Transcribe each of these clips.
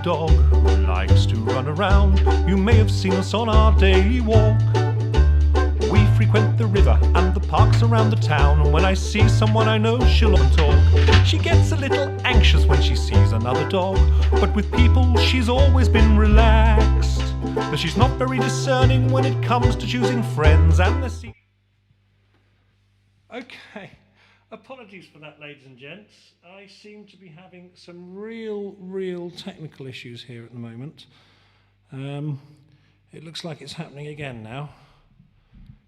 dog who likes to run around. You may have seen us on our daily walk. We frequent the river and the parks around the town, and when I see someone I know, she'll often talk. She gets a little anxious when she sees another dog, but with people she's always been relaxed. But she's not very discerning when it comes to choosing friends, and the Okay, apologies for that, ladies and gents. I seem to be having some real technical issues here at the moment. It looks like it's happening again now.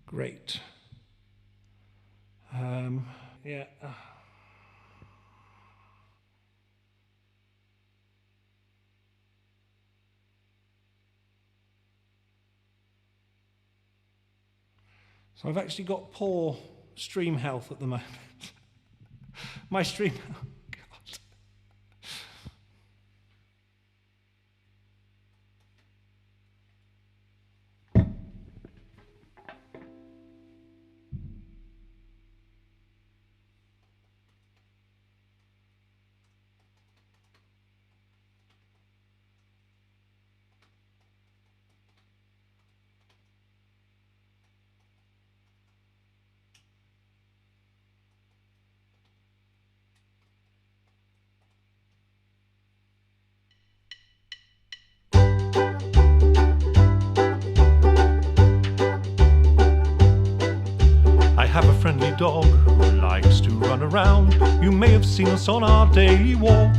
Great. Yeah. So I've actually got poor stream health at the moment. My stream, oh God. I have a friendly dog who likes to run around. You may have seen us on our daily walk.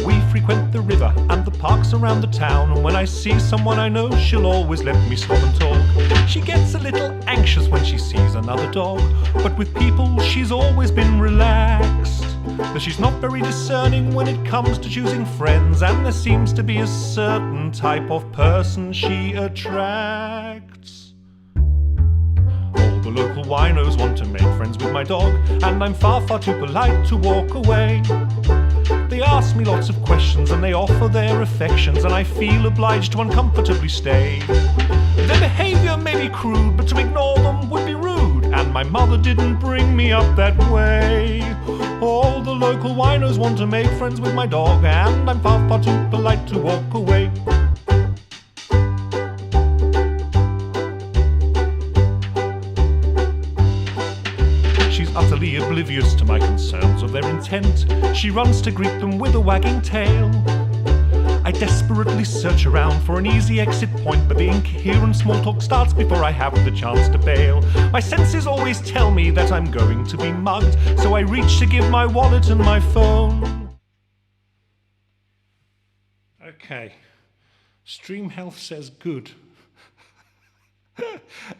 We frequent the river and the parks around the town, and when I see someone I know, she'll always let me stop and talk. She gets a little anxious when she sees another dog, but with people she's always been relaxed. But she's not very discerning when it comes to choosing friends, and there seems to be a certain type of person she attracts. The local winos want to make friends with my dog, and I'm far too polite to walk away. They ask me lots of questions and they offer their affections, and I feel obliged to uncomfortably stay. Their behaviour may be crude, but to ignore them would be rude, and my mother didn't bring me up that way. All the local winos want to make friends with my dog, and I'm far too polite to walk away. Utterly oblivious to my concerns or their intent, she runs to greet them with a wagging tail. I desperately search around for an easy exit point, but the incoherent small talk starts before I have the chance to bail. My senses always tell me that I'm going to be mugged, so I reach to give my wallet and my phone. Okay, stream health says good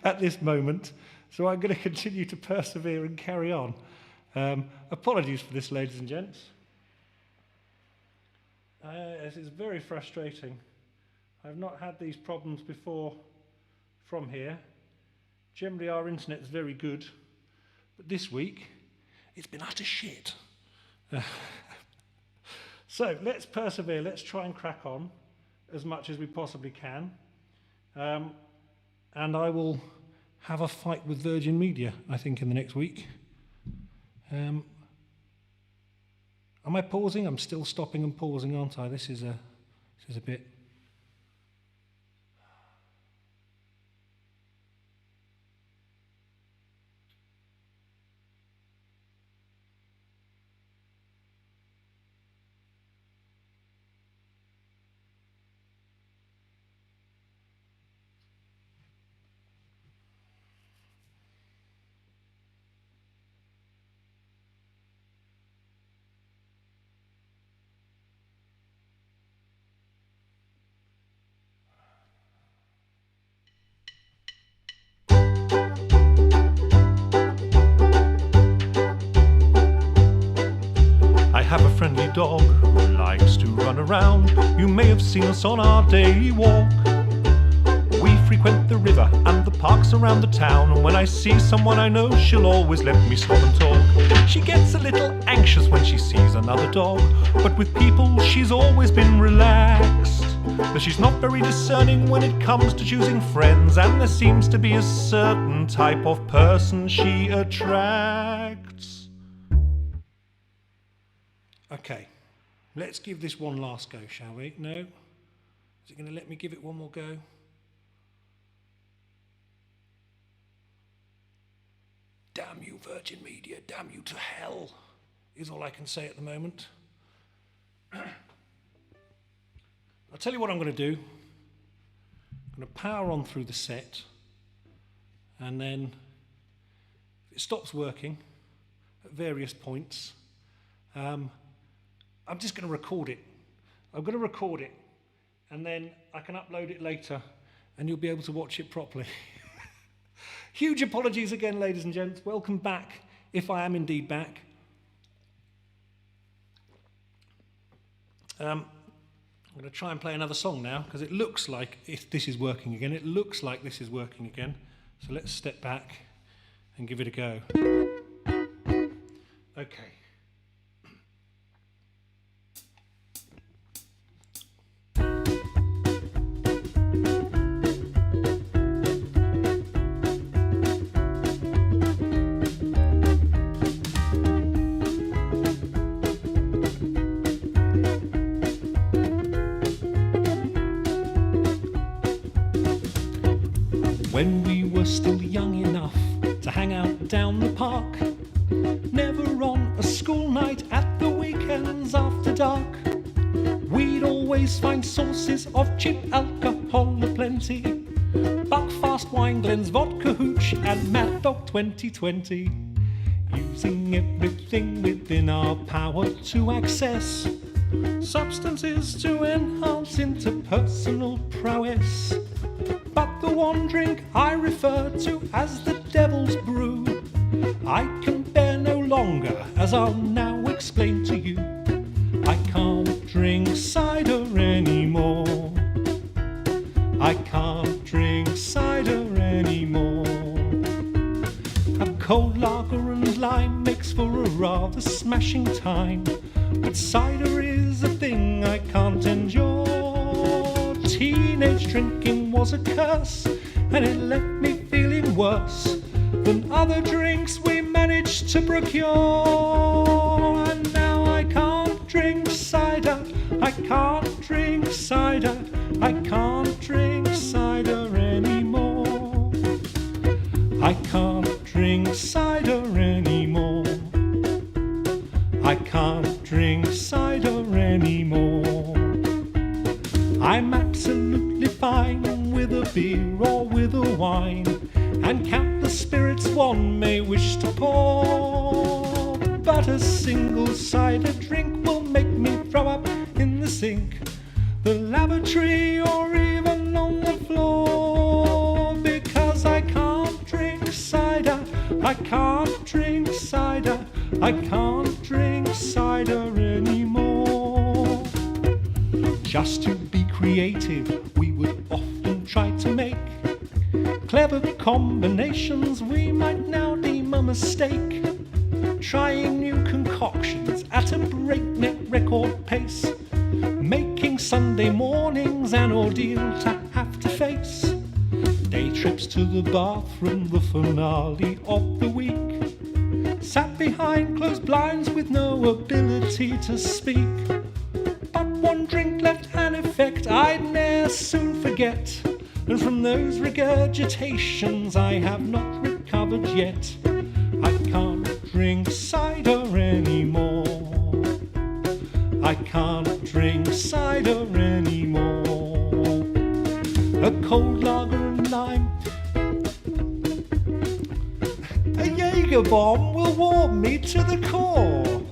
at this moment. So I'm going to continue to persevere and carry on. Apologies for this, ladies and gents. This is very frustrating. I've not had these problems before from here. Generally our internet's very good, but this week it's been utter shit. So let's persevere, let's try and crack on as much as we possibly can. And I will have a fight with Virgin Media, I think, in the next week. Am I pausing? I'm still stopping and pausing, aren't I? This is a bit... I have a friendly dog who likes to run around. You may have seen us on our daily walk. We frequent the river and the parks around the town, and when I see someone I know, she'll always let me stop and talk. She gets a little anxious when she sees another dog, but with people she's always been relaxed. But she's not very discerning when it comes to choosing friends, and there seems to be a certain type of person she attracts. Okay, Let's give this one last go, shall we? No? Is it going to let me give it one more go? Damn you, Virgin Media, damn you to hell, is all I can say at the moment. I'll tell you what I'm going to do. I'm going to power on through the set, and then if it stops working at various points, I'm just going to record it. I'm going to record it, and then I can upload it later, and you'll be able to watch it properly. Huge apologies again, ladies and gents. Welcome back, if I am indeed back. I'm going to try and play another song now, because it looks like if this is working again. It looks like this is working again. So let's step back and give it a go. Okay. When we were still young enough to hang out down the park, never on a school night at the weekends after dark, we'd always find sources of cheap alcohol aplenty. Buckfast wine, Glen's vodka hooch and Mad Dog 2020. Using everything within our power to access substances to enhance interpersonal prowess. But the one drink I refer to as the devil's brew, I can bear no longer, as I'll now explain to you. I can't drink cider anymore. I can't drink cider anymore. A cold lager and lime makes for a rather smashing time, but cider is a thing I can't endure. Teenage drinking was a curse, and it left me feeling worse than other drinks we managed to procure. And now I can't drink cider, I can't drink cider, I can't drink cider anymore. I can't drink cider anymore. I can't drink cider anymore. I'm absolutely fine with a beer or with a wine, and count the spirits one may wish to pour. But a single cider drink will make me throw up in the sink, the lavatory, or even on the floor. Because I can't drink cider, I can't drink cider, I can't drink cider anymore. Just to be creative, we would often try to make clever combinations we might now deem a mistake. Trying new concoctions at a breakneck record pace, making Sunday mornings an ordeal to have to face. Day trips to the bathroom, the finale of the week, sat behind closed blinds with no ability to speak. But one drink left an effect I'd ne'er soon forget, and from those regurgitations I have not recovered yet. I can't drink cider anymore. I can't drink cider anymore. A cold lager and lime, a Jaeger bomb will warm me to the core.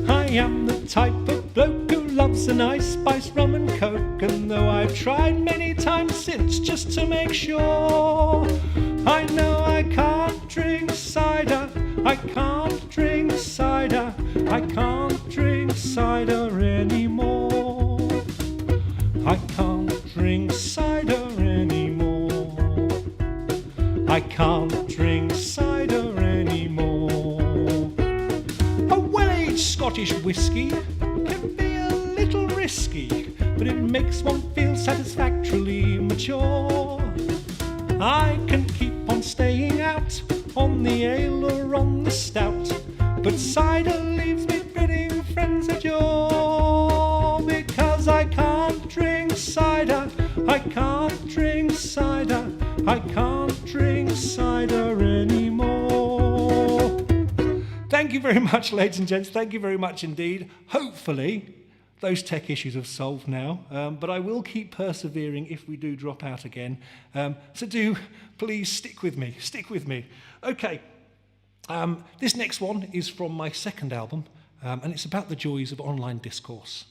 I am the type of bloke who loves a nice spice rum and coke, and though I've tried many times since just to make sure, I know I can't drink cider, I can't drink cider, I can't drink cider anymore. I can't drink cider anymore. I can't drink cider anymore. A well-aged Scottish whiskey can be a little risky, but it makes one feel satisfactorily mature. I can keep on staying out on the ale or on the stout, but cider leaves me bidding friends adieu. 'cause I can't drink cider. I can't drink cider. I can't drink cider anymore. Thank you very much, ladies and gents. Thank you very much indeed. Hopefully, those tech issues have solved now, but I will keep persevering if we do drop out again. So do please stick with me. Stick with me. Okay. This next one is from my second album, and it's about the joys of online discourse.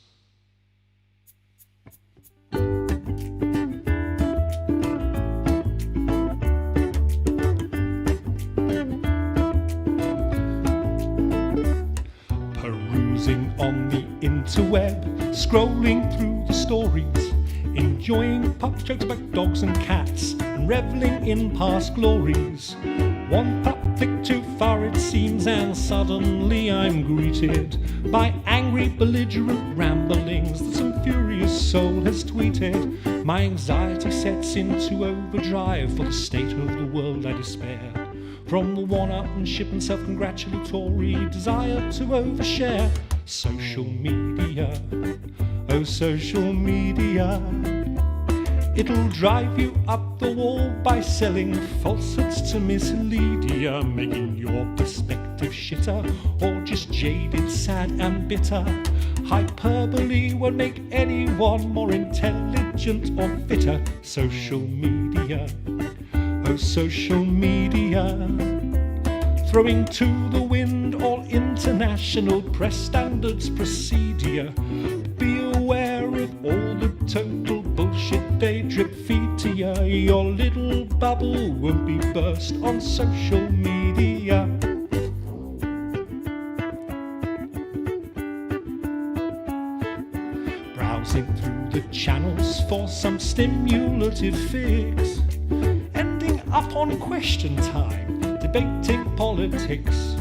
Perusing on the interweb, scrolling through the stories, enjoying pup jokes about dogs and cats, and reveling in past glories. One pup flicked too far it seems, and suddenly I'm greeted by angry, belligerent ramblings that some furious soul has tweeted. My anxiety sets into overdrive, for the state of the world I despair. From the one-upmanship and self-congratulatory desire to overshare. Social media, oh social media, it'll drive you up the wall by selling falsehoods to mislead you, making your perspective shitter or just jaded, sad and bitter. Hyperbole won't make anyone more intelligent or fitter. Social media, oh social media, throwing to the wind all international press standards procedure. Be aware of all the total bullshit they drip feed to you. Your little bubble won't be burst on social media. Browsing through the channels for some stimulative fix, ending up on Question Time, debating politics.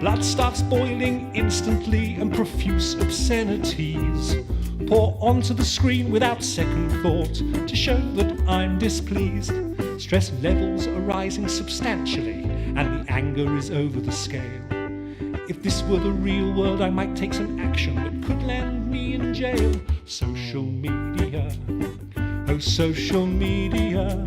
Blood starts boiling instantly and profuse obscenities pour onto the screen without second thought to show that I'm displeased. Stress levels are rising substantially and the anger is over the scale. If this were the real world, I might take some action that could land me in jail. Social media, oh social media,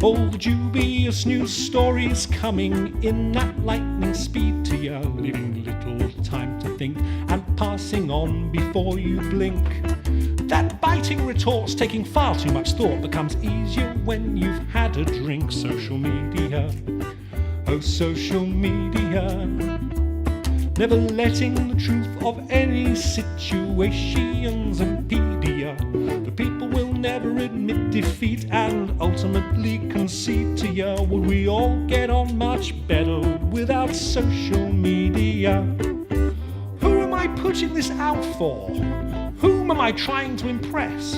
all the dubious news stories coming in at lightning speed to you, leaving little time to think and passing on before you blink. That biting retort's taking far too much thought becomes easier when you've had a drink. Social media, oh social media, never letting the truth of any situations impede you. The people will never admit defeat and ultimately concede to you. Would we all get on much better without social media? Who am I putting this out for? Whom am I trying to impress?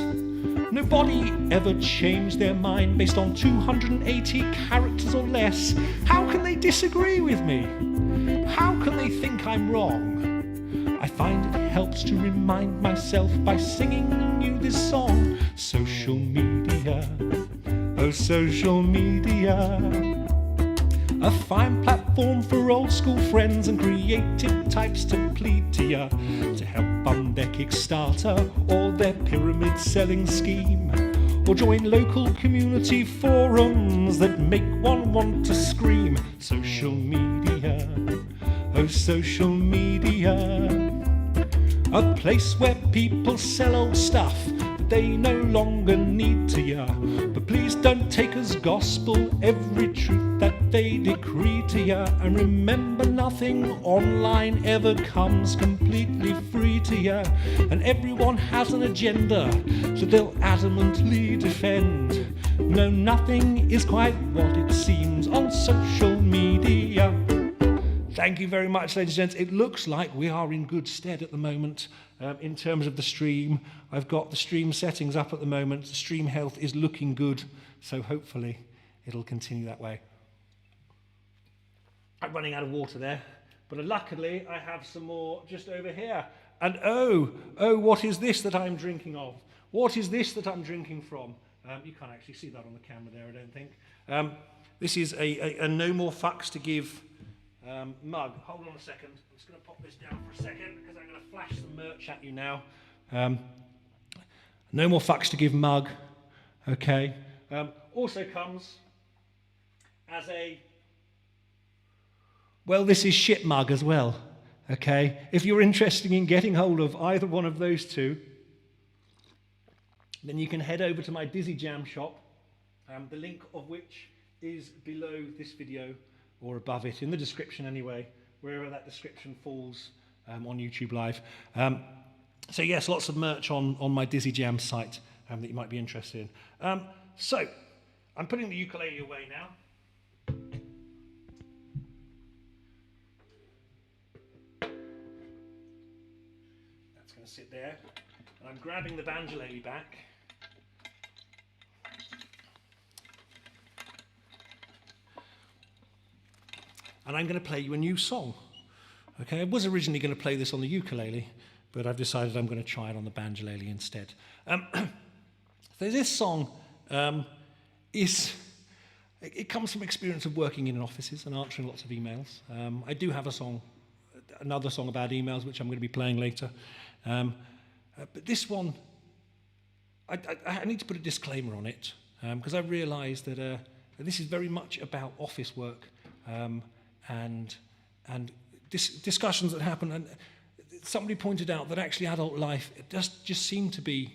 Nobody ever changed their mind based on 280 characters or less. How can they disagree with me? How can they think I'm wrong? I find it helps to remind myself by singing you this song. Social media, oh social media, a fine platform for old school friends and creative types to plead to you, to help fund their Kickstarter or their pyramid selling scheme, or join local community forums that make one want to scream. Social media, oh social media, a place where people sell old stuff that they no longer need to you. But please don't take as gospel every truth that they decree to you. And remember, nothing online ever comes completely free to you. And everyone has an agenda that they'll adamantly defend. No, nothing is quite what it seems on social media. Thank you very much, ladies and gents. It looks like we are in good stead at the moment in terms of the stream. I've got the stream settings up at the moment. The stream health is looking good, so hopefully it'll continue that way. I'm running out of water there, but luckily I have some more just over here. And oh, what is this that I'm drinking of? What is this that I'm drinking from? You can't actually see that on the camera there, I don't think. This is a No More Fucks to Give mug. Hold on a second. I'm just going to pop this down for a second because I'm going to flash some merch at you now. No more fucks to give mug, okay. Also comes as a, well, this is shit mug as well, okay. If you're interested in getting hold of either one of those two, then you can head over to my Dizzy Jam shop, the link of which is below this video, or above it, in the description anyway, wherever that description falls on YouTube Live. So yes, lots of merch on my Dizzy Jam site that you might be interested in. So, I'm putting the ukulele away now. That's going to sit there. And I'm grabbing the banjolele back. And I'm going to play you a new song. Okay, I was originally going to play this on the ukulele, but I've decided I'm going to try it on the banjolele instead. So this song it comes from experience of working in offices and answering lots of emails. I do have another song about emails, which I'm going to be playing later. But this one, I need to put a disclaimer on it, because I realise that this is very much about office work. And discussions that happen, and somebody pointed out that actually adult life just seemed to be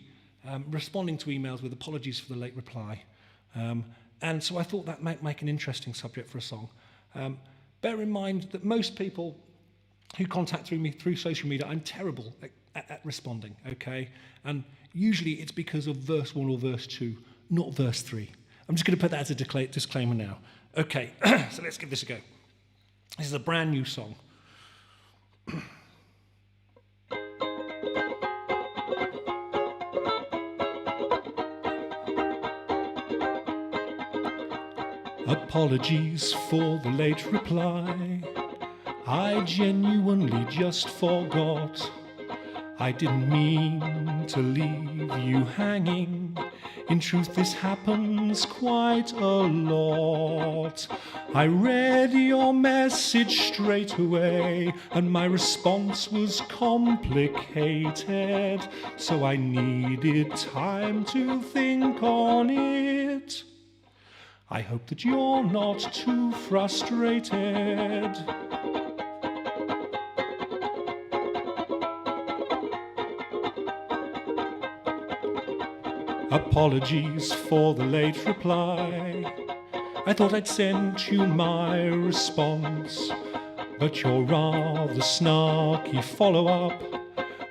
responding to emails with apologies for the late reply, and so I thought that might make an interesting subject for a song. Bear in mind that most people who contact me through social media, I'm terrible at responding, okay, and usually it's because of verse 1 or verse 2, not verse 3. I'm just going to put that as a disclaimer now. Okay, so let's give this a go. This is a brand new song. Apologies for the late reply. I genuinely just forgot. I didn't mean to leave you hanging. In truth, this happens quite a lot. I read your message straight away, and my response was complicated, so I needed time to think on it. I hope that you're not too frustrated. Apologies for the late reply. I thought I'd sent you my response, but your rather snarky follow-up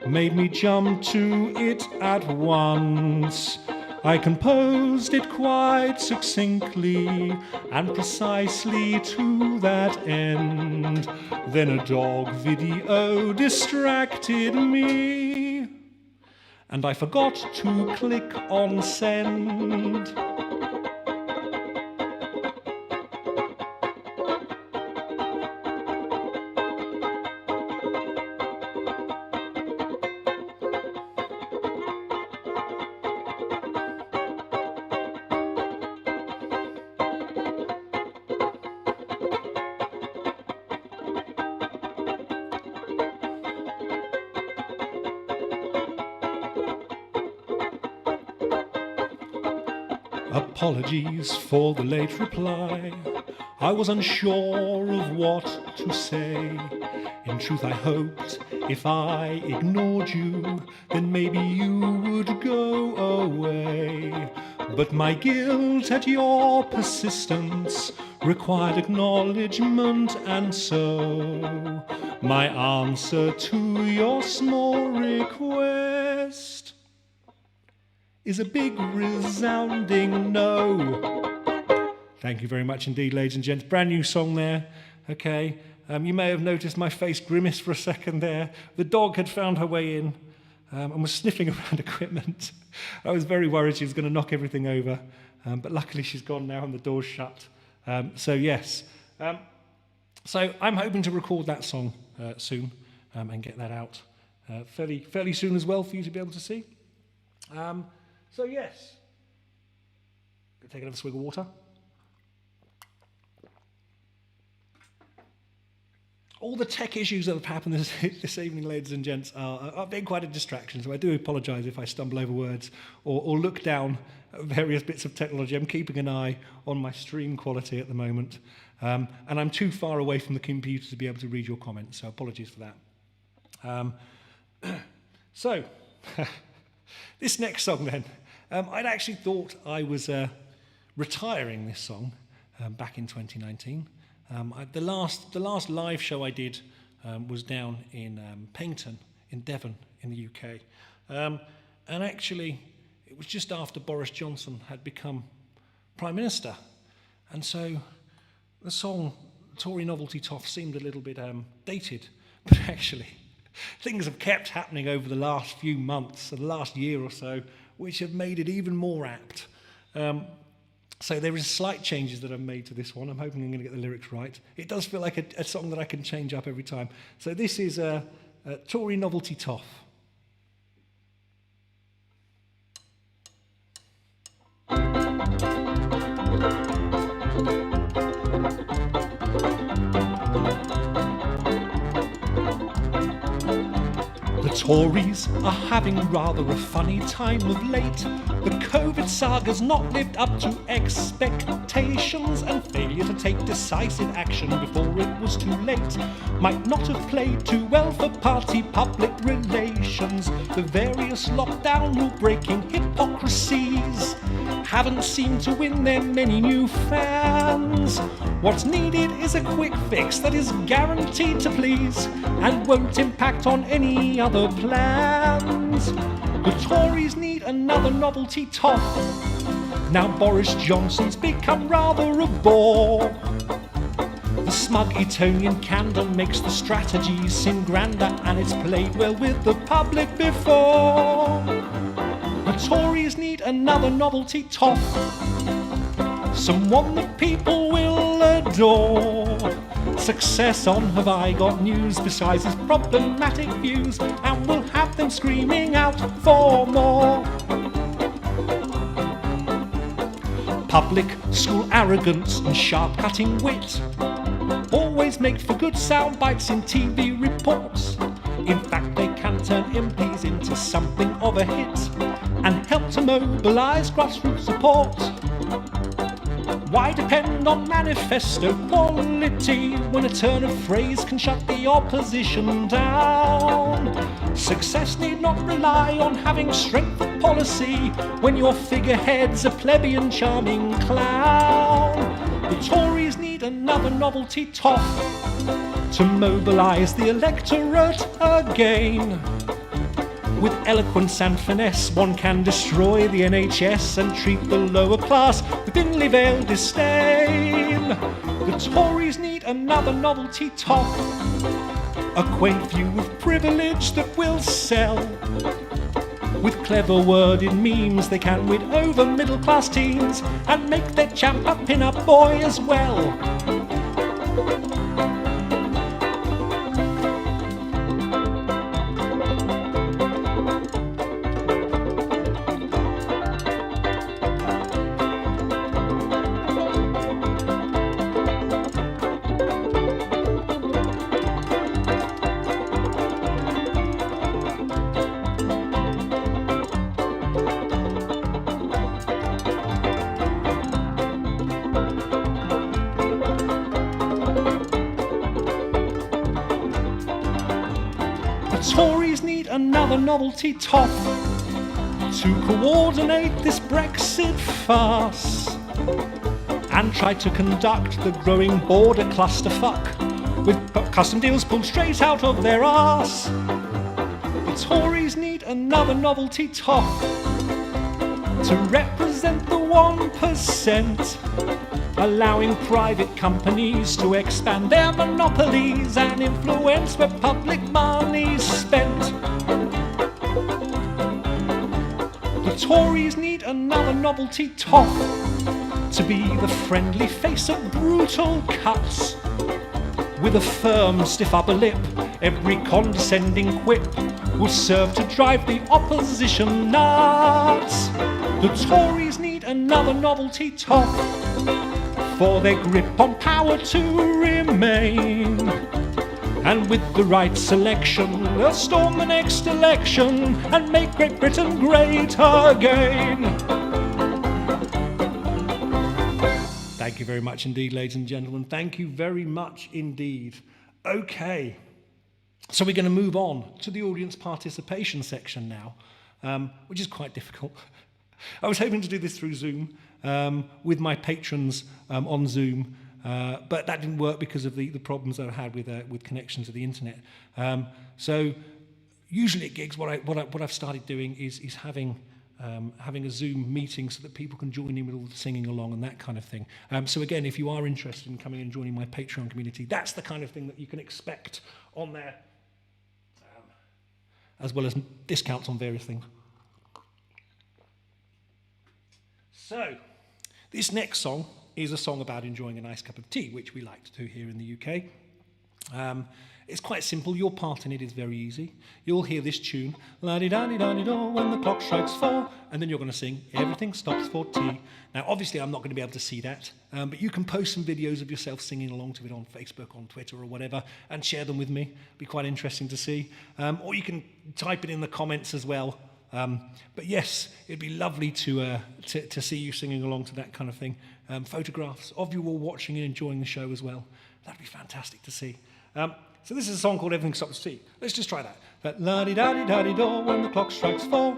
made me jump to it at once. I composed it quite succinctly and precisely to that end. Then a dog video distracted me, and I forgot to click on send. Apologies for the late reply. I was unsure of what to say. In truth, I hoped if I ignored you, then maybe you would go away. But my guilt at your persistence required acknowledgement, and so my answer to your small request is a big resounding no. Thank you very much indeed, ladies and gents. Brand new song there, okay. You may have noticed my face grimace for a second there. The dog had found her way in and was sniffing around equipment. I was very worried she was going to knock everything over, but luckily she's gone now and the door's shut. So yes. So I'm hoping to record that song soon and get that out fairly soon as well for you to be able to see. So yes, gonna take another swig of water. all the tech issues that have happened this evening, ladies and gents, are being quite a distraction, so I do apologise if I stumble over words or look down at various bits of technology. I'm keeping an eye on my stream quality at the moment, and I'm too far away from the computer to be able to read your comments, so apologies for that. So, this next song then, I'd actually thought I was retiring this song back in 2019. The last live show I did was down in Paignton in Devon in the UK, and actually it was just after Boris Johnson had become Prime Minister, and so the song Tory Novelty Toff seemed a little bit dated, but actually things have kept happening over the last few months, or the last year or so, which have made it even more apt. So there is slight changes that I've made to this one. I'm hoping I'm going to get the lyrics right. It does feel like a song that I can change up every time. So this is Tory Novelty Toff. The Tories are having rather a funny time of late. The COVID saga's not lived up to expectations, and failure to take decisive action before it was too late might not have played too well for party public relations. The various lockdown rule-breaking hypocrisies haven't seemed to win them many new fans. What's needed is a quick fix that is guaranteed to please and won't impact on any other plans. The Tories need another novelty toff. Now Boris Johnson's become rather a bore. The smug Etonian candor makes the strategy seem grander, and it's played well with the public before. The Tories need another novelty toff, someone that people will adore. Success on Have I Got News besides his problematic views, and we'll have them screaming out for more. Public school arrogance and sharp-cutting wit always make for good sound bites in TV reports. In fact, they can turn MPs into something of a hit and help to mobilise grassroots support. Why depend on manifesto quality when a turn of phrase can shut the opposition down? Success need not rely on having strength of policy when your figurehead's a plebeian charming clown. The Tories need another novelty toff to mobilise the electorate again. With eloquence and finesse, one can destroy the NHS and treat the lower class with thinly veiled disdain. The Tories need another novelty toff, a quaint view of privilege that will sell. With clever worded memes, they can win over middle-class teens and make their champ a pin-up boy as well. Tories need another novelty toff to coordinate this Brexit farce and try to conduct the growing border clusterfuck with custom deals pulled straight out of their arse. The Tories need another novelty toff to represent the 1%, allowing private companies to expand their monopolies and influence where public money's spent. The Tories need another novelty toff to be the friendly face of brutal cuts. With a firm, stiff upper lip, every condescending quip will serve to drive the opposition nuts. The Tories need another novelty toff for their grip on power to remain. And with the right selection, they'll storm the next election and make Great Britain great again. Thank you very much indeed, ladies and gentlemen. Thank you very much indeed. Okay, so we're going to move on to the audience participation section now, which is quite difficult. I was hoping to do this through Zoom with my patrons on Zoom, but that didn't work because of the problems I had with connection to the internet. So usually at gigs, what I've started doing is having a Zoom meeting so that people can join in with all the singing along and that kind of thing. So again, if you are interested in coming and joining my Patreon community, that's the kind of thing that you can expect on there, as well as discounts on various things. So, this next song is a song about enjoying a nice cup of tea, which we like to do here in the UK. It's quite simple. Your part in it is very easy. You'll hear this tune, la-di-da-di-da-di-do, when the clock strikes 4, and then you're going to sing, everything stops for tea. Now, obviously, I'm not going to be able to see that, but you can post some videos of yourself singing along to it on Facebook, on Twitter, or whatever, and share them with me. Be quite interesting to see. Or you can type it in the comments as well. But yes, it'd be lovely to see you singing along to that kind of thing. Photographs of you all watching and enjoying the show as well. That'd be fantastic to see. So this is a song called Everything Stops for Tea. Let's just try that. That la-di-da-di-da-di-do, when the clock strikes 4.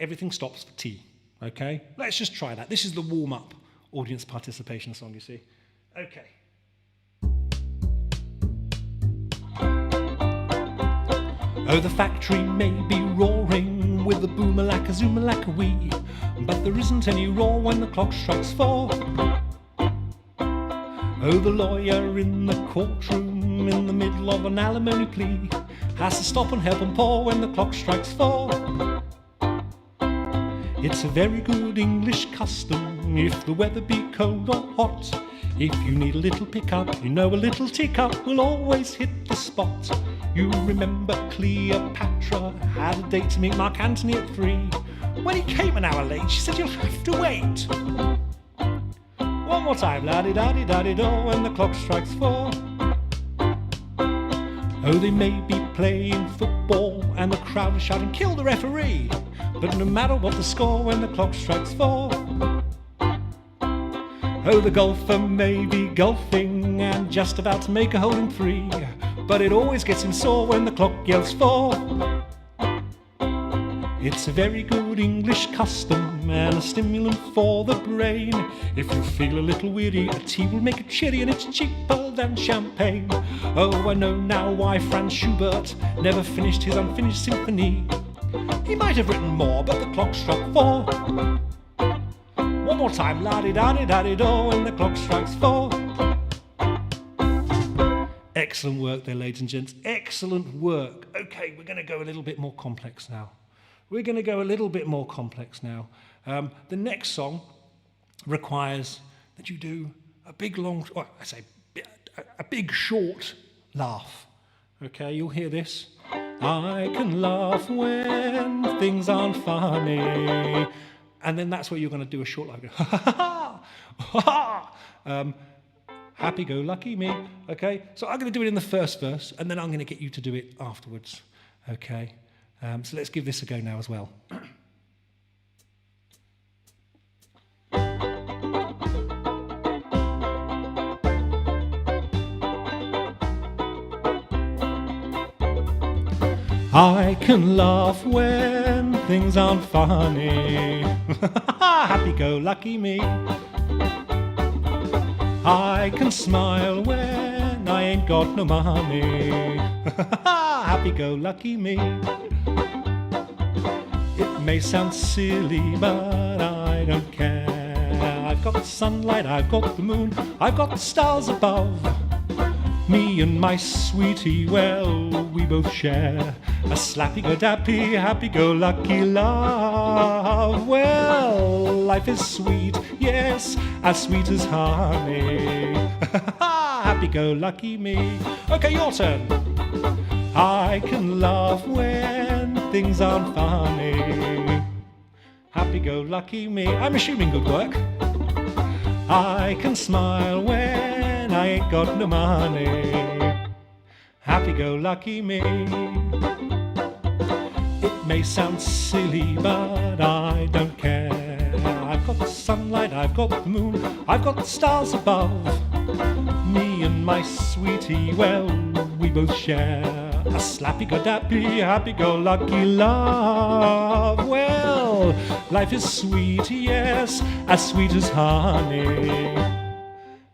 Everything stops for tea. Okay? Let's just try that. This is the warm-up audience participation song, you see. Okay. Oh, the factory may be roaring with a boom-a-lacka, zoom-a-lacka-wee, but there isn't any roar when the clock strikes 4. Oh, the lawyer in the courtroom in the middle of an alimony plea has to stop and help him pour when the clock strikes 4. It's a very good English custom if the weather be cold or hot. If you need a little pickup, you know a little teacup will always hit the spot. You remember Cleopatra had a date to meet Mark Antony at 3. When he came an hour late, she said, "You'll have to wait." One more time, la-di-da-di-da-di-do, when the clock strikes 4. Oh, they may be playing football and the crowd is shouting, "Kill the referee!" But no matter what the score, when the clock strikes 4. Oh, the golfer may be golfing and just about to make a hole in 3, but it always gets him sore when the clock yells 4. It's a very good English custom and a stimulant for the brain. If you feel a little weary, a tea will make it chilly and it's cheaper than champagne. Oh, I know now why Franz Schubert never finished his unfinished symphony. He might have written more, but the clock struck 4. One more time, la-di-da-di-da-di-do, when the clock strikes 4. Excellent work there, ladies and gents. Excellent work. Okay, we're going to go a little bit more complex now. The next song requires that you do a big long, or I say a big short laugh. Okay, you'll hear this. I can laugh when things aren't funny. And then that's where you're going to do a short laugh. Go, ha ha ha, ha ha. Happy-go-lucky me. Okay, so I'm going to do it in the first verse, and then I'm going to get you to do it afterwards. Okay. So let's give this a go now as well. I can laugh when things aren't funny. Happy-go-lucky me. I can smile when I ain't got no money. Happy-go-lucky me. It may sound silly, but I don't care. I've got the sunlight, I've got the moon, I've got the stars above. Me and my sweetie, well, we both share a slappy-go-dappy, happy-go-lucky love. Well, life is sweet, yes, as sweet as honey. Happy-go-lucky me. Okay, your turn. I can laugh when things aren't funny. Happy-go-lucky me. I'm assuming good work. I can smile when I ain't got no money. happy-go-lucky me. It may sound silly, but I don't care. I've got the sunlight, I've got the moon, I've got the stars above. Me and my sweetie, well, we both share a slappy-go-dappy, happy-go-lucky love. Well, life is sweet, yes, as sweet as honey.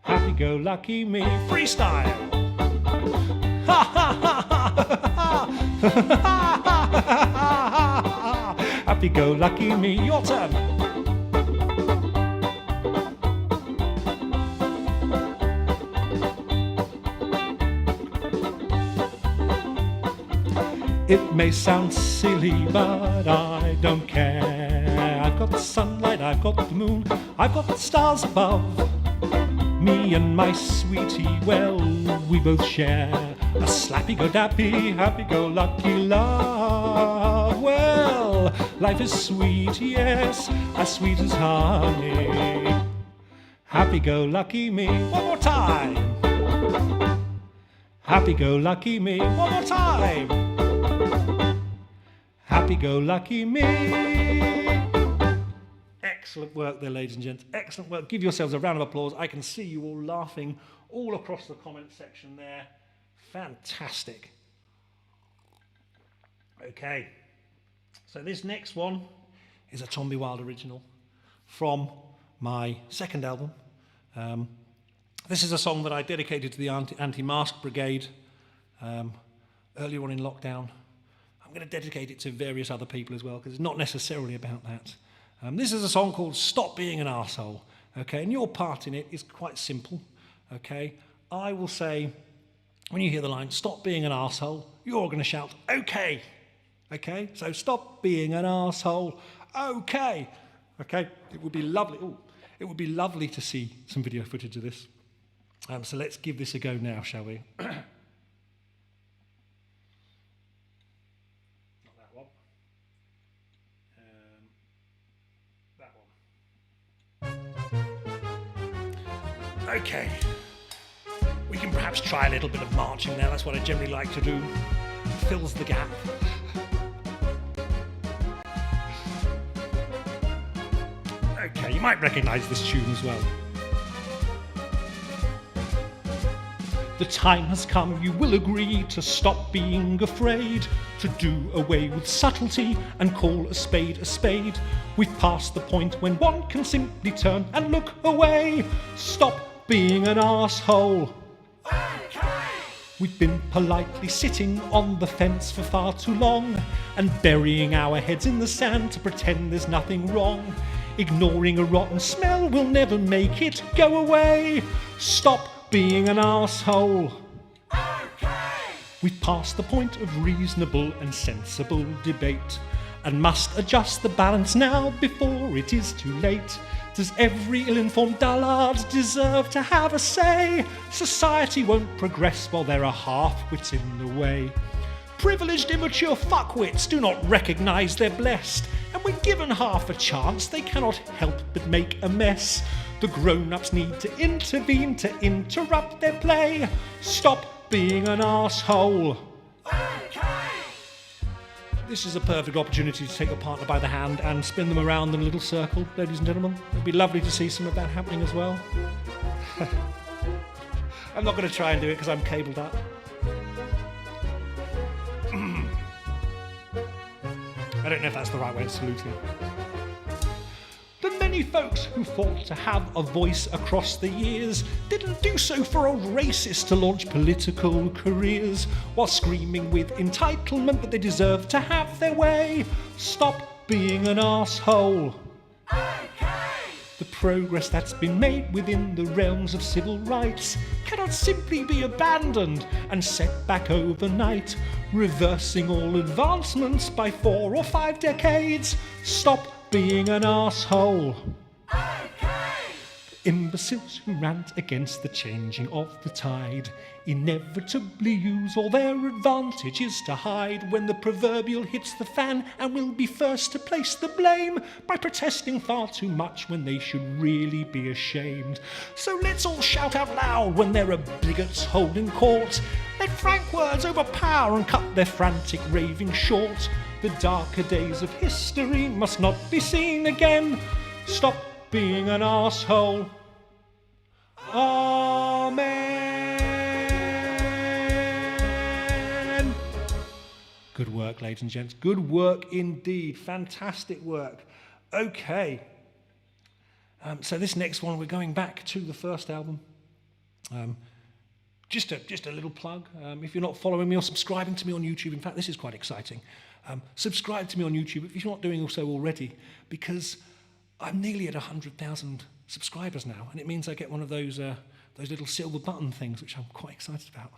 Happy-go-lucky me. Freestyle! Ha ha ha ha! Happy-go-lucky me. Your turn. It may sound silly, but I don't care. I've got the sunlight, I've got the moon, I've got the stars above. Me and my sweetie, well, we both share a slappy-go-dappy, happy-go-lucky love. Well, life is sweet, yes, as sweet as honey. Happy-go-lucky me. One more time. Happy-go-lucky me. One more time. Happy-go-lucky me. Excellent work there, ladies and gents. Excellent work. Give yourselves a round of applause. I can see you all laughing all across the comment section there. Fantastic. Okay. So this next one is a Tommy Wilde original from my second album. This is a song that I dedicated to the Anti-Mask Brigade earlier on in lockdown. I'm going to dedicate it to various other people as well, because it's not necessarily about that. This is a song called Stop Being an Arsehole, okay? And your part in it is quite simple, okay? I will say, when you hear the line, stop being an arsehole, you're going to shout, okay, okay? So stop being an arsehole, okay, okay? It would be lovely, it would be lovely to see some video footage of this. So let's give this a go now, shall we? Okay, we can perhaps try a little bit of marching there. That's what I generally like to do. Fills the gap. Okay, you might recognise this tune as well. The time has come, you will agree, to stop being afraid, to do away with subtlety and call a spade a spade. We've passed the point when one can simply turn and look away. Stop being an arsehole. Okay. We've been politely sitting on the fence for far too long and burying our heads in the sand to pretend there's nothing wrong. Ignoring a rotten smell will never make it go away. Stop being an arsehole. Okay. We've passed the point of reasonable and sensible debate and must adjust the balance now before it is too late. Does every ill-informed dullard deserve to have a say? Society won't progress while there are half-wits in the way. Privileged, immature fuckwits do not recognise they're blessed, and when given half a chance, they cannot help but make a mess. The grown-ups need to intervene to interrupt their play. Stop being an arsehole. Okay. This is a perfect opportunity to take your partner by the hand and spin them around in a little circle, ladies and gentlemen. It'd be lovely to see some of that happening as well. I'm not going to try and do it because I'm cabled up. I don't know if that's the right way of saluting. The many folks who fought to have a voice across the years didn't do so for old racists to launch political careers while screaming with entitlement that they deserve to have their way. Stop being an arsehole. Okay. The progress that's been made within the realms of civil rights cannot simply be abandoned and set back overnight, reversing all advancements by 4 or 5 decades. Stop being an arsehole. Okay. Imbeciles who rant against the changing of the tide inevitably use all their advantages to hide when the proverbial hits the fan, and will be first to place the blame by protesting far too much when they should really be ashamed. So let's all shout out loud when there are bigots holding court. Let frank words overpower and cut their frantic raving short. The darker days of history must not be seen again. Stop being an arsehole. Amen. Good work, ladies and gents. Good work indeed. Fantastic work. Okay. So this next one, we're going back to the first album. Just a little plug. If you're not following me or subscribing to me on YouTube, in fact, this is quite exciting. Subscribe to me on YouTube if you're not doing so already, because I'm nearly at 100,000 subscribers now, and it means I get one of those little silver button things, which I'm quite excited about.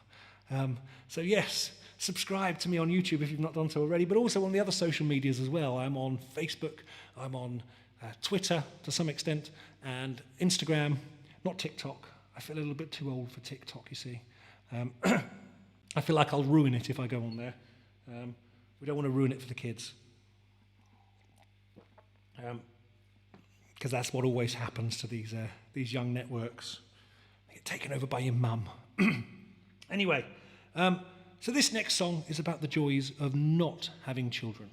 So yes, subscribe to me on YouTube if you've not done so already, but also on the other social medias as well. I'm on Facebook, I'm on Twitter to some extent, and Instagram, not TikTok. I feel a little bit too old for TikTok, you see. I feel like I'll ruin it if I go on there. We don't want to ruin it for the kids. Because that's what always happens to these young networks. They get taken over by your mum. Anyway, so this next song is about the joys of not having children.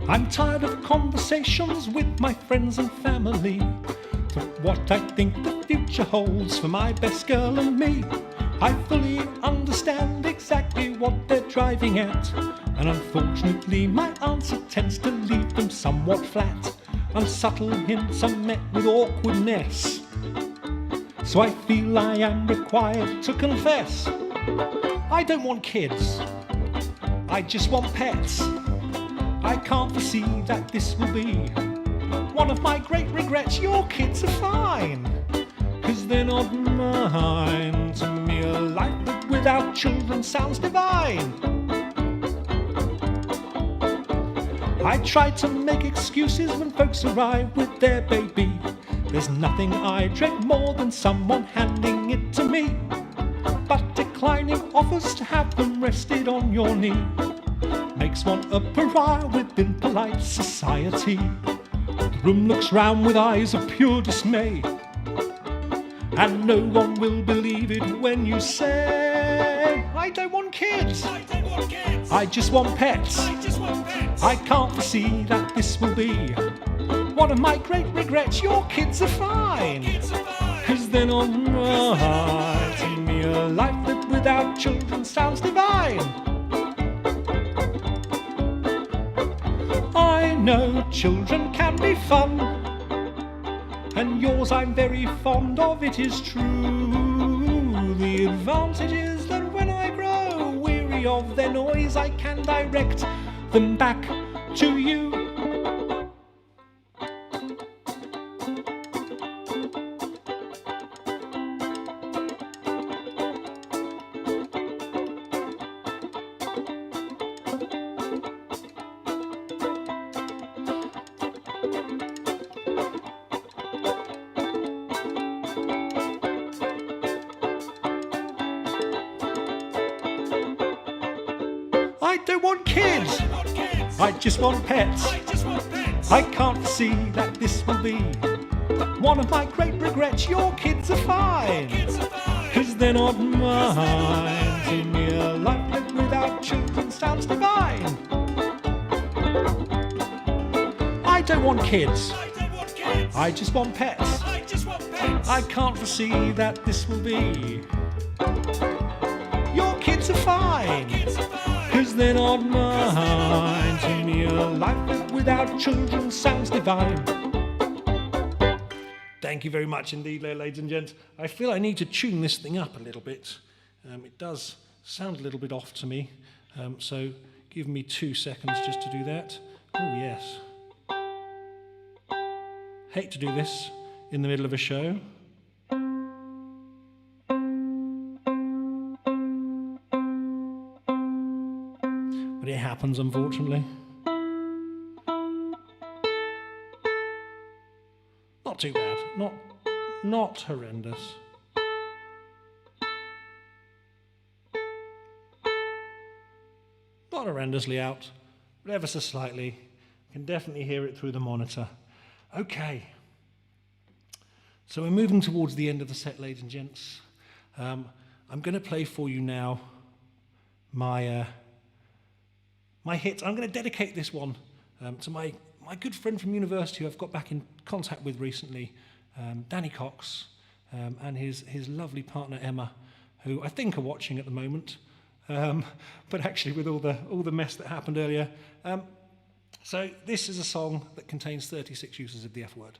I'm tired of conversations with my friends and family, but what I think the future holds for my best girl and me. I fully understand exactly what they're driving at, and unfortunately my answer tends to leave them somewhat flat. Unsubtle hints are met with awkwardness, so I feel I am required to confess. I don't want kids, I just want pets. I can't foresee that this will be one of my great regrets. Your kids are fine, 'cause they're not mine. To me a life without children sounds divine. I try to make excuses when folks arrive with their baby. There's nothing I dread more than someone handing it to me, but declining offers to have them rested on your knee makes one a pariah within polite society. The room looks round with eyes of pure dismay, and no one will believe it when you say, I don't want kids, I don't want kids, I just want pets, I just want pets. I can't foresee that this will be one of my great regrets. Your kids are fine, 'cause they're not mine. To me a life that without children sounds divine. I know children can be fun, and yours I'm very fond of, it is true. The advantage is that when I grow weary of their noise, I can direct them back to you. I don't want kids, I just want pets. I can't see that this will be one of my great regrets. Your kids are fine, 'cause they're not mine. To me a life lived without children sounds divine. I don't want kids, I just want pets. I can't foresee that this will be. Your kids are fine, 'cause they're not mine. To me a life without children sounds divine. Thank you very much indeed, ladies and gents. I feel I need to tune this thing up a little bit. It does sound a little bit off to me, so give me 2 seconds just to do that. Oh yes. Hate to do this. in the middle of a show. But it happens, unfortunately. Not too bad. Not horrendous. Not horrendously out, but ever so slightly. Can definitely hear it through the monitor. Okay. So we're moving towards the end of the set, ladies and gents. I'm going to play for you now my hit. I'm going to dedicate this one to my good friend from university who I've got back in contact with recently, Danny Cox, and his lovely partner Emma, who I think are watching at the moment, but actually with all the mess that happened earlier. So this is a song that contains 36 uses of the F word.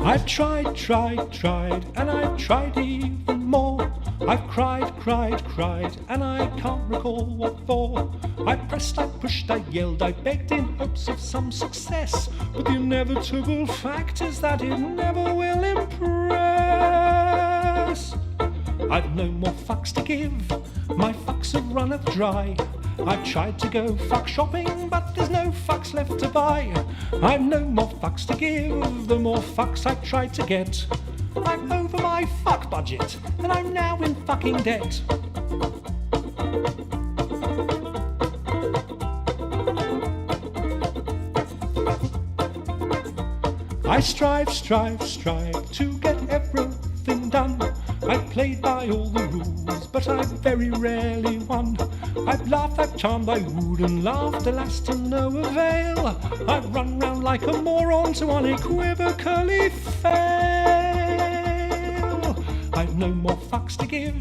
I've tried, and I've tried even more. I've cried, and I can't recall what for. I pressed, I pushed, I yelled, I begged in hopes of some success. But the inevitable fact is that it never will impress. I've no more fucks to give, my fucks have runneth dry. I've tried to go fuck shopping, but there's no fucks left to buy. I've no more fucks to give, the more fucks I've tried to get. I'm over my fuck budget, and I'm now in fucking debt. I strive to get everything done. I've played by all the rules, but I've very rarely won. I've laughed, I've charmed, I wooed and laughed, alas to no avail. I've run round like a moron to unequivocally fail. I've no more fucks to give,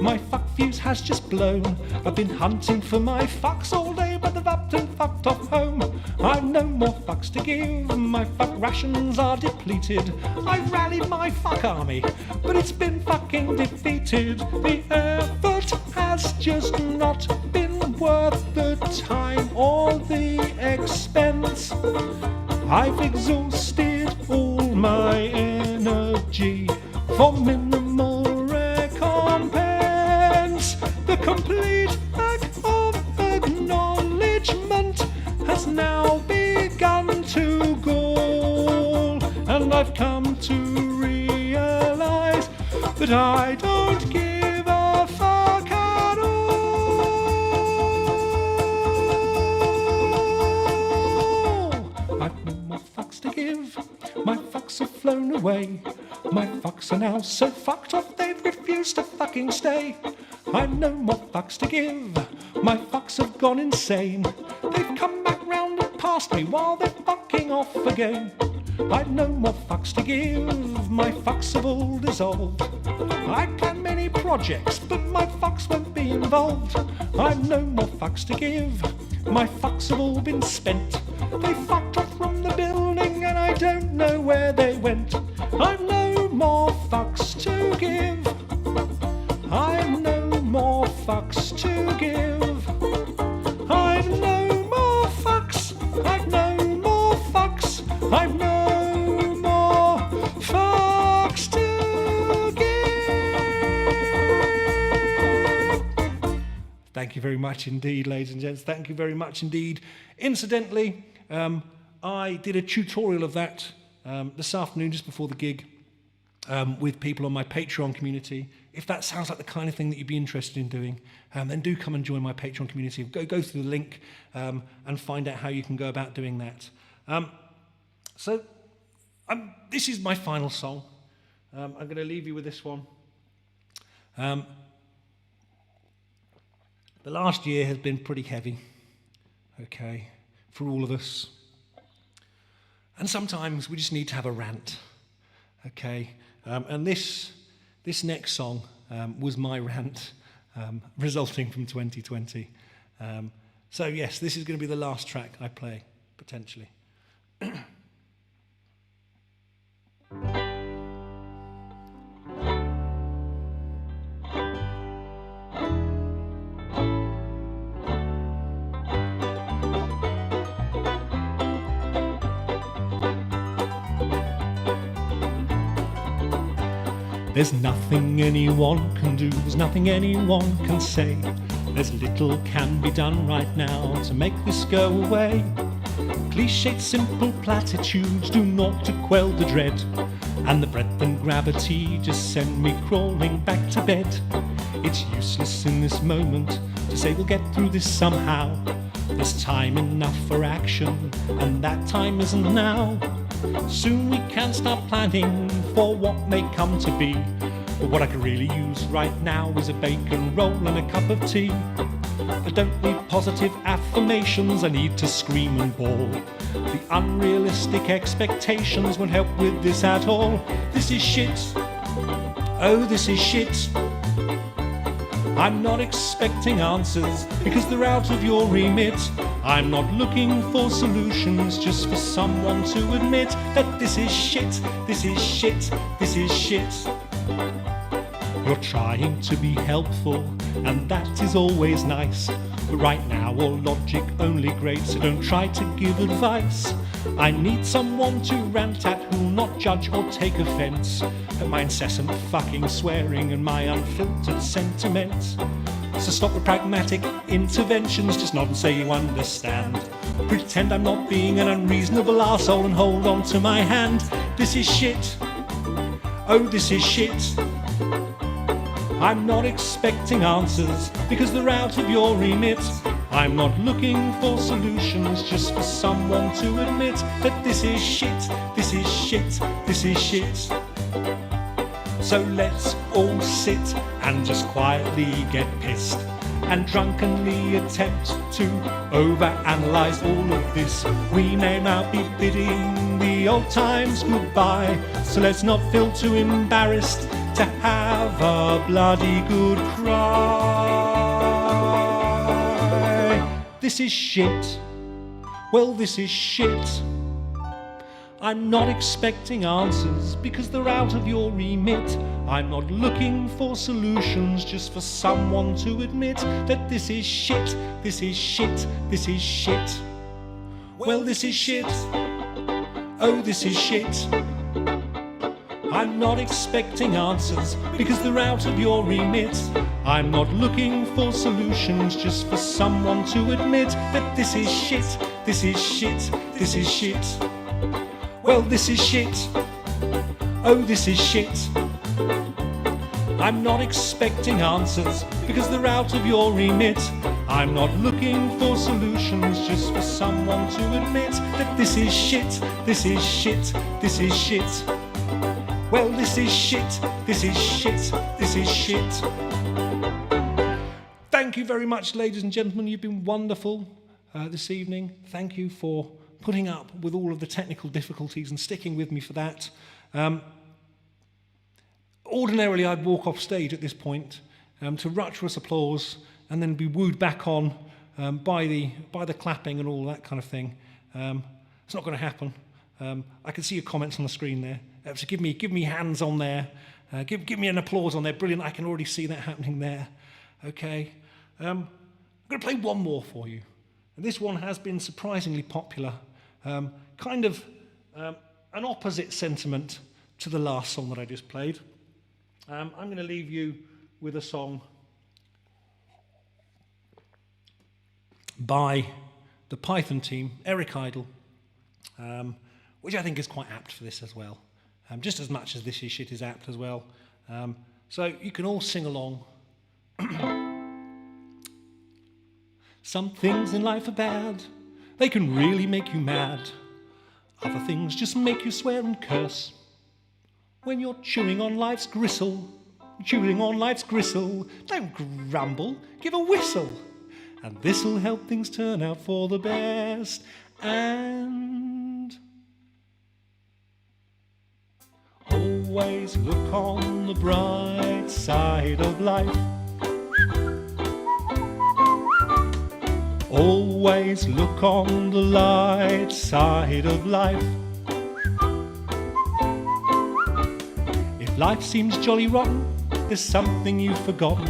my fuck fuse has just blown. I've been hunting for my fucks all day, but they've upped and fucked off home. I've no more fucks to give, my fuck rations are depleted. I rallied my fuck army, but it's been fucking defeated. The effort has just not been worth the time or the expense. I've exhausted all my energy for minimal recompense. The complete lack of acknowledgement has now begun to gall, and I've come to realize that I don't give a fuck at all. I've no more fucks to give, my fucks have flown away. My fucks are now so fucked off they've refused to fucking stay. I've no more fucks to give, my fucks have gone insane. They've come back round and past me while they're fucking off again. I've no more fucks to give, my fucks have all dissolved. I plan many projects, but my fucks won't be involved. I've no more fucks to give, my fucks have all been spent. They fucked off from the building and I don't know where they went. I've no more fucks to give, I've no more fucks to give. I've no more fucks, I've no more fucks, I've no more fucks to give. Thank you very much indeed, ladies and gents. Thank you very much indeed. Incidentally, I did a tutorial of that this afternoon just before the gig with people on my Patreon community. If that sounds like the kind of thing that you'd be interested in doing, then do come and join my Patreon community. Go through the link and find out how you can go about doing that. This is my final song. I'm going to leave you with this one. The last year has been pretty heavy, okay, for all of us. And sometimes we just need to have a rant, okay? And this next song was my rant resulting from 2020. So yes, this is going to be the last track I play, potentially. There's nothing anyone can do, there's nothing anyone can say. There's little can be done right now to make this go away. Cliched simple platitudes do naught to quell the dread, and the breadth and gravity just send me crawling back to bed. It's useless in this moment to say we'll get through this somehow. There's time enough for action, and that time isn't now. Soon we can start planning for what may come to be. But what I could really use right now is a bacon roll and a cup of tea. I don't need positive affirmations, I need to scream and bawl. The unrealistic expectations won't help with this at all. This is shit. Oh, this is shit. I'm not expecting answers because they're out of your remit. I'm not looking for solutions, just for someone to admit that this is shit, this is shit, this is shit. You're trying to be helpful, and that is always nice. But right now all logic only great, so don't try to give advice. I need someone to rant at who'll not judge or take offence at my incessant fucking swearing and my unfiltered sentiments. So stop with pragmatic interventions, just nod and say you understand. Pretend I'm not being an unreasonable arsehole and hold on to my hand. This is shit. Oh, this is shit. I'm not expecting answers because they're out of your remit. I'm not looking for solutions, just for someone to admit that this is shit, this is shit, this is shit. So let's all sit and just quietly get pissed and drunkenly attempt to overanalyze all of this. We may now be bidding the old times goodbye, so let's not feel too embarrassed to have a bloody good cry. This is shit. Well, this is shit. I'm not expecting answers because they're out of your remit. I'm not looking for solutions, just for someone to admit that this is shit, this is shit, this is shit. Well, this is shit. Oh, this is shit. I'm not expecting answers because they're out of your remit. I'm not looking for solutions, just for someone to admit that this is shit, this is shit, this is shit. Well, this is shit. Oh, this is shit. I'm not expecting answers because they're out of your remit. I'm not looking for solutions, just for someone to admit that this is shit, this is shit, this is shit. Well, this is shit, this is shit, this is shit. Thank you very much, ladies and gentlemen. You've been wonderful this evening. Thank you for putting up with all of the technical difficulties and sticking with me for that. Ordinarily, I'd walk off stage at this point to rapturous applause and then be wooed back on by the clapping and all that kind of thing. It's not going to happen. I can see your comments on the screen there. So give me hands on there. Give me an applause on there. Brilliant. I can already see that happening there. Okay. I'm going to play one more for you. And this one has been surprisingly popular. Kind of an opposite sentiment to the last song that I just played. I'm going to leave you with a song by the Python team, Eric Idle, which I think is quite apt for this as well. Just as much as This Is Shit is apt as well. So you can all sing along. Some things in life are bad. They can really make you mad. Other things just make you swear and curse. When you're chewing on life's gristle, don't grumble, give a whistle. And this'll help things turn out for the best. And always look on the bright side of life. Always look on the light side of life. If life seems jolly rotten, there's something you've forgotten,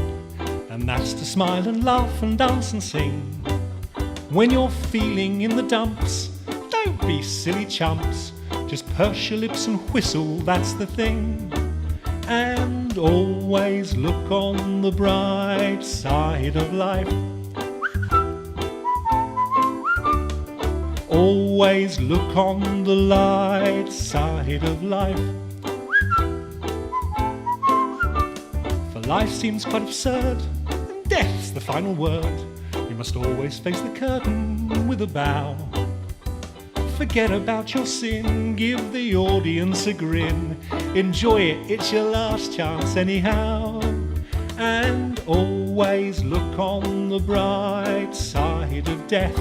and that's to smile and laugh and dance and sing. When you're feeling in the dumps, don't be silly chumps. Just purse your lips and whistle, that's the thing. and always look on the bright side of life. Always look on the light side of life. For life seems quite absurd, and death's the final word. You must always face the curtain with a bow. Forget about your sin, give the audience a grin. Enjoy it, it's your last chance anyhow. And always look on the bright side of death.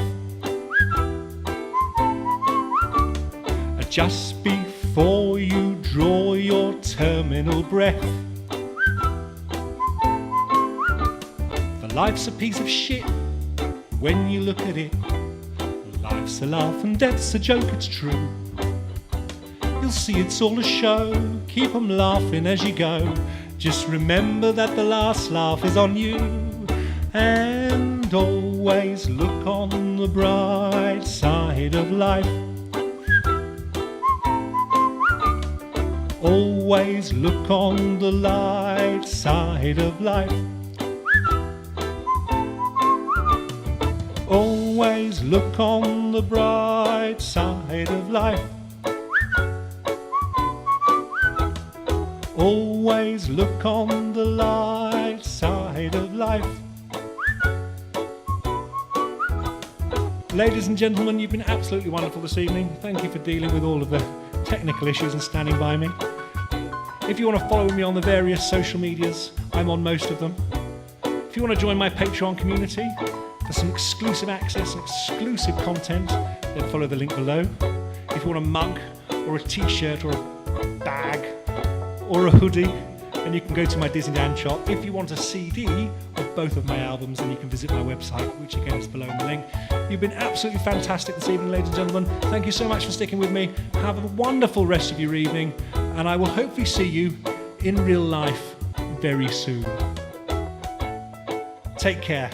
Just before you draw your terminal breath. For life's a piece of shit when you look at it. Life's a laugh and death's a joke, it's true. You'll see it's all a show, keep 'em laughing as you go. Just remember that the last laugh is on you. And always look on the bright side of life. Always look on the light side of life. Always look on the bright side of life. Always look on the light side of life. Ladies and gentlemen, you've been absolutely wonderful this evening. Thank you for dealing with all of the technical issues and standing by me. If you want to follow me on the various social medias, I'm on most of them. If you want to join my Patreon community for some exclusive access and exclusive content, then follow the link below. If you want a mug or a t-shirt or a bag or a hoodie, then you can go to my Disneyland shop. If you want a CD of both of my albums, then you can visit my website, which again is below in the link. You've been absolutely fantastic this evening, ladies and gentlemen. Thank you so much for sticking with me. Have a wonderful rest of your evening, and I will hopefully see you in real life very soon. Take care.